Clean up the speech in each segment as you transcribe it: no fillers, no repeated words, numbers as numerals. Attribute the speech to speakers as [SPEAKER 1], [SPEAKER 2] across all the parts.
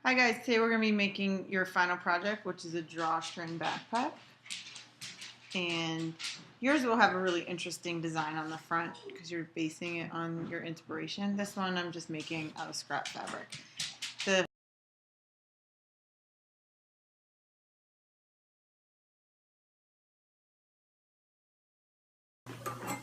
[SPEAKER 1] Hi guys, today we're going to be making your final project, which is a drawstring backpack. And yours will have a really interesting design on the front because you're basing it on your inspiration. This one I'm just making out of scrap fabric.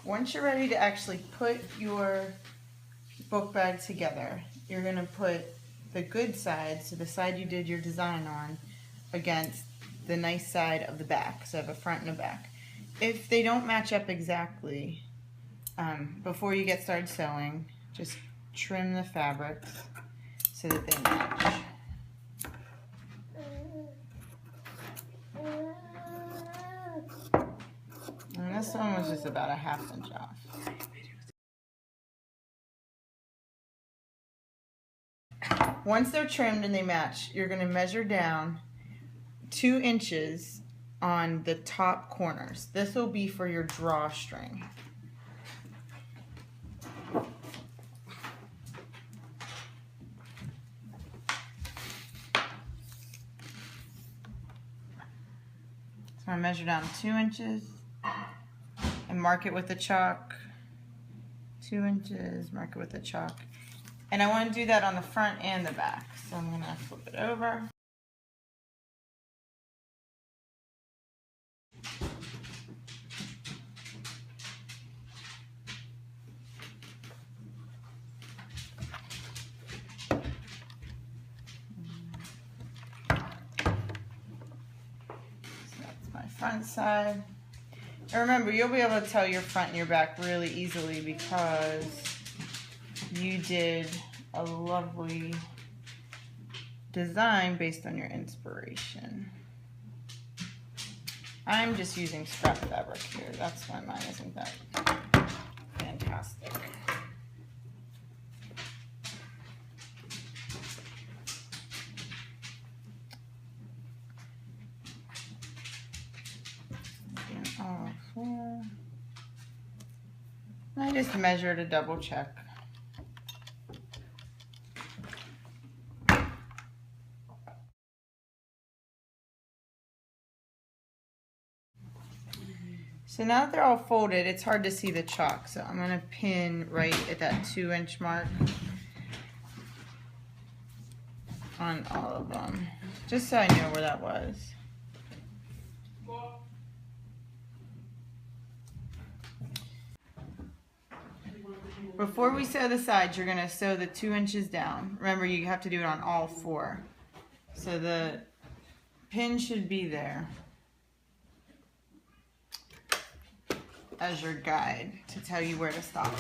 [SPEAKER 1] Once you're ready to actually put your book bag together, you're going to put the good side, so the side you did your design on, against the nice side of the back. So I have a front and a back. If they don't match up exactly, before you get started sewing, just trim the fabrics so that they match. And this one was just about a ½ inch off. Once they're trimmed and they match, you're going to measure down 2 inches on the top corners. This will be for your drawstring. So I measure down 2 inches and mark it with the chalk. 2 inches, mark it with the chalk. And I want to do that on the front and the back. So I'm going to flip it over. So that's my front side. And remember, you'll be able to tell your front and your back really easily because you did a lovely design based on your inspiration. I'm just using scrap fabric here. That's why mine isn't that fantastic. All 4. I just measure to double check. So now that they're all folded, it's hard to see the chalk. So I'm going to pin right at that 2 inch mark on all of them, just so I know where that was. Before we sew the sides, you're going to sew the 2 inches down. Remember, you have to do it on all 4. So the pin should be there as your guide to tell you where to stop.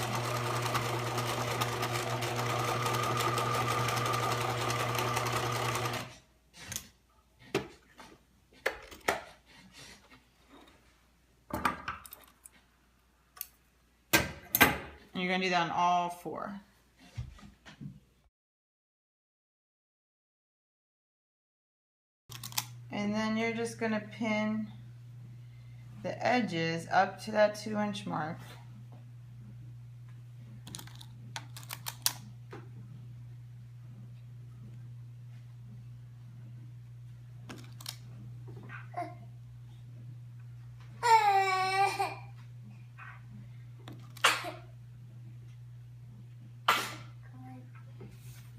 [SPEAKER 1] And you're going to do that on all 4. And then you're just going to pin the edges up to that 2 inch mark.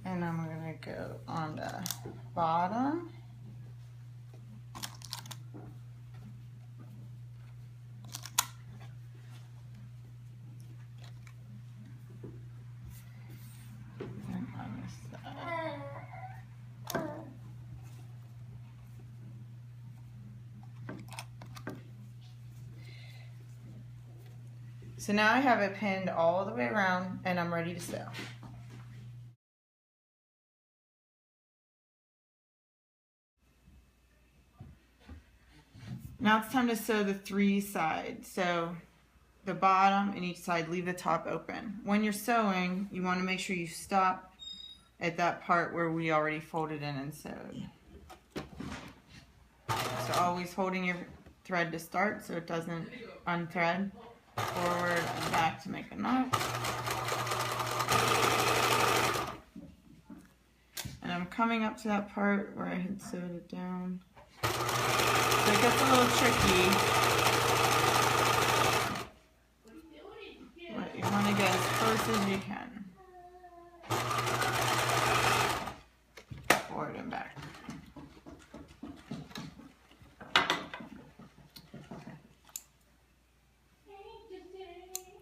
[SPEAKER 1] And I'm going to go on the bottom. So now I have it pinned all the way around and I'm ready to sew. Now it's time to sew the 3 sides. So the bottom and each side, leave the top open. When you're sewing, you want to make sure you stop at that part where we already folded in and sewed. So always holding your thread to start so it doesn't unthread. Forward and back to make a knot. And I'm coming up to that part where I had sewed it down. So it gets a little tricky. But you want to get as close as you can. Forward and back.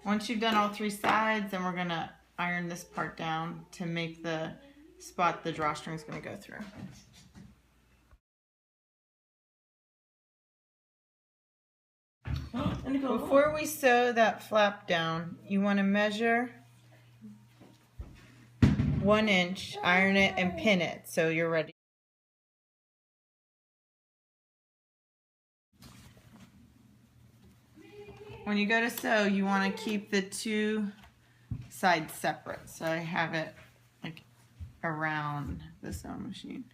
[SPEAKER 1] Once you've done all 3 sides, then we're going to iron this part down to make the spot the drawstring is going to go through. Before we sew that flap down, you want to measure 1 inch, iron it, and pin it so you're ready. When you go to sew, you want to keep the 2 sides separate. So I have it like around the sewing machine.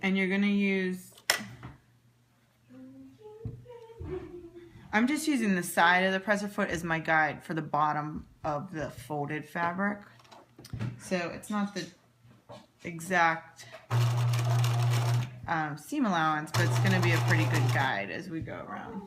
[SPEAKER 1] And you're going to use, I'm just using the side of the presser foot as my guide for the bottom of the folded fabric. So it's not the exact seam allowance, but it's going to be a pretty good guide as we go around.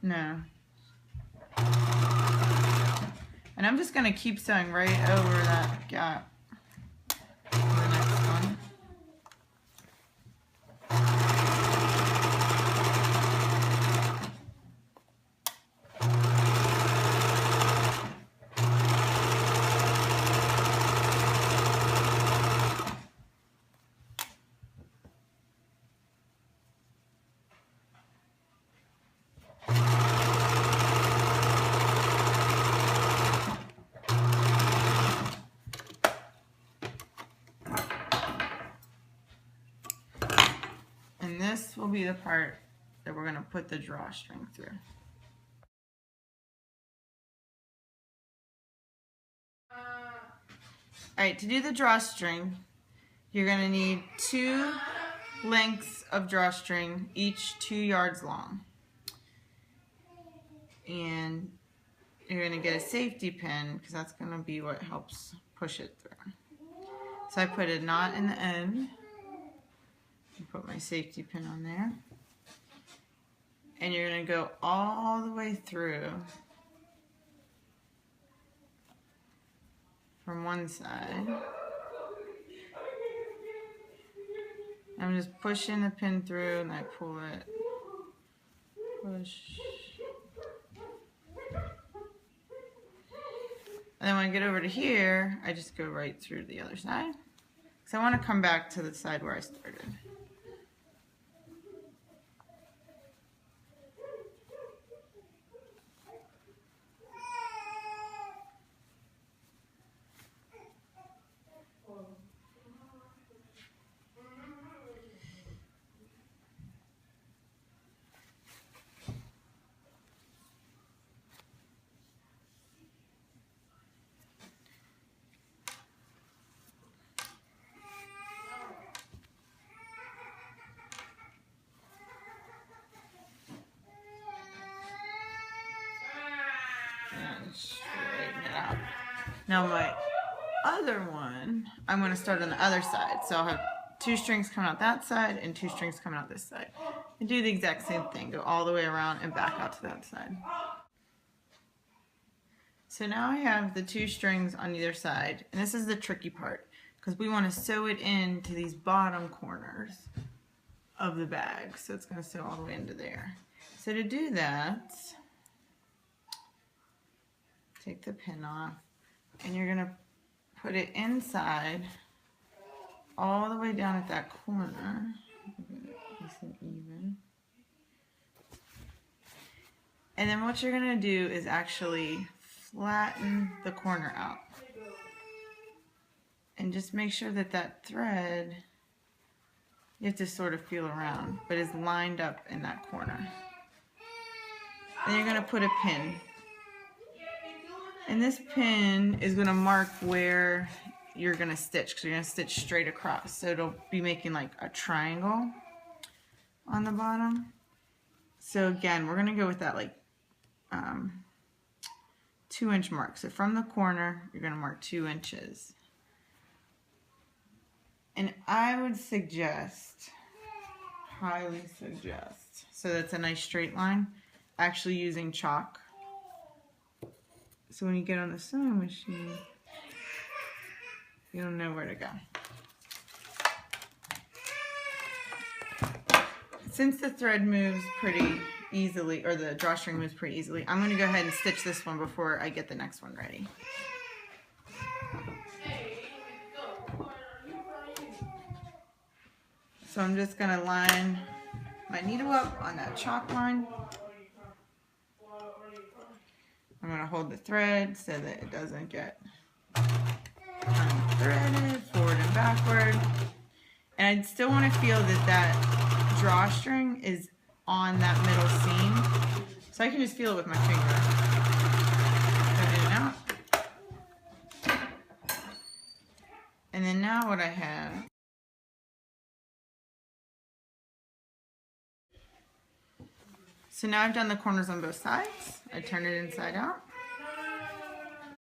[SPEAKER 1] No. And I'm just going to keep sewing right over that gap for the next one. And this will be the part that we're going to put the drawstring through. Alright, to do the drawstring, you're going to need 2 lengths of drawstring, each 2 yards long. And you're going to get a safety pin because that's going to be what helps push it through. So I put a knot in the end. Put my safety pin on there. And you're going to go all the way through from one side. I'm just pushing the pin through and I pull it. Push. And then when I get over to here, I just go right through the other side. Because I want to come back to the side where I started. Straighten it out. Now my other one, I'm going to start on the other side. So I'll have 2 strings coming out that side and 2 strings coming out this side. And do the exact same thing. Go all the way around and back out to that side. So now I have the 2 strings on either side. And this is the tricky part because we want to sew it into these bottom corners of the bag. So it's going to sew all the way into there. So to do that, take the pin off, and you're going to put it inside all the way down at that corner. Nice and even. And then what you're going to do is actually flatten the corner out. And just make sure that that thread You have to sort of feel around, but it's lined up in that corner. Then you're going to put a pin. And this pin is going to mark where you're going to stitch, because you're going to stitch straight across. So it'll be making like a triangle on the bottom. So again, we're going to go with that like 2-inch mark. So from the corner, you're going to mark 2 inches. And I would suggest, highly suggest, so that's a nice straight line, actually using chalk. So when you get on the sewing machine, you don't know where to go. Since the thread moves pretty easily, or the drawstring moves pretty easily, I'm going to go ahead and stitch this one before I get the next one ready. So I'm just going to line my needle up on that chalk line. I'm going to hold the thread so that it doesn't get unthreaded forward and backward. And I still want to feel that that drawstring is on that middle seam. So I can just feel it with my finger. Put it in and out. And then now what I have, so now I've done the corners on both sides. I turn it inside out.